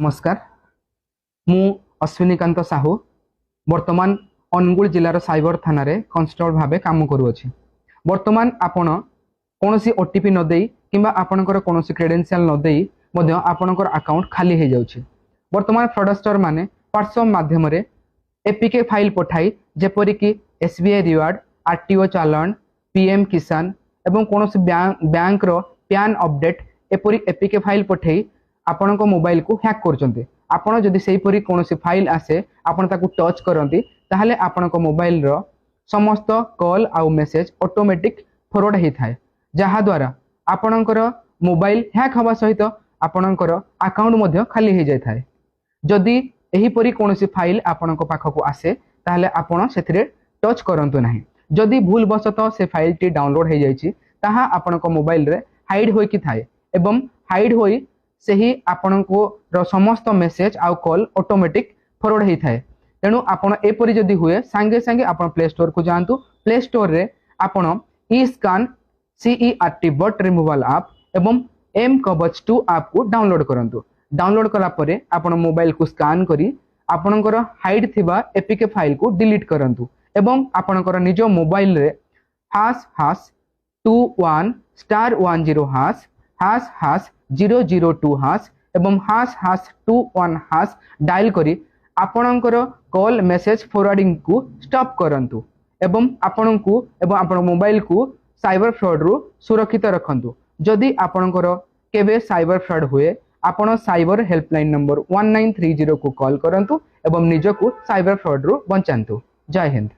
नमस्कार मु अश्विनीकांत साहू वर्तमान अनुगुल जिलार साइबर थाना रे कांस्टेबल भाबे काम करूअछि। वर्तमान आपण कोनोसी ओटीपी न देई किंबा आपणकर कोनोसी क्रेडेंशियल न देई मध्य आपणकर अकाउंट खाली हे जाउछि। वर्तमान फ्रॉडस्टर माने व्हाट्सएप माध्यम रे एपीके फाइल पठाई जेपरि कि एसबीआई रिवार्ड आरटीओ चालान पीएम किसान एवं कोनोसी बैंक रो पैन अपडेट एपरि एपीके फाइल पठाई आपण मोबाइल को हैक करचंते। आपण जदि सेही परि कोनोसी फाइल आसे आपण ताकू टच करंती ताहले आपण मोबाइल रो समस्त कॉल आउ मेसेज ऑटोमेटिक फॉरवर्ड हे थाए, जहा द्वारा आपणकर मोबाइल हैक हवा सहित आपणकर अकाउंट मध्य खाली हे जाय थाए। जदि एही परि कोनोसी फाइल आपणक पाखकू आसे ताहले आपण सेथिरे टच करंतु नाही। जदि भूलवशत से फाइल टी डाउनलोड हे जायछि ताहा आपणक मोबाइल रे हाइड होई कि थाए एवं हाइड होई सेही आपणको रो समस्त मेसेज आउ कॉल ऑटोमेटिक फॉरवर्ड हे थाए। तेणु आपण एपरि जदि हुए संगे संगे आपण प्ले स्टोर को जानतु। प्ले स्टोर रे आपण ई-स्कैन CERT बट रिमूवल ऐप एवं एम कवच 2 ऐप को डाउनलोड करंतु। डाउनलोड कला परे आपण मोबाइल को स्कैन करी आपणकर हाइड थिबा एपीके फाइल को डिलीट करंतु एवं आपणकर निज मोबाइल रे #21*10# #002# एवं #21# डायल करी आपणकर कॉल मेसेज फॉरवर्डिंग को स्टॉप करंतु एवं आपणको एवं आपण मोबाइल को साइबर फ्रॉड रु सुरक्षित रखंतु। जदि आपणकर केबे साइबर फ्रॉड हुए आपण साइबर हेल्पलाइन नंबर 1930 को कॉल करंतु एवं निज को साइबर फ्रॉड रु बचांतु। जय हिंद।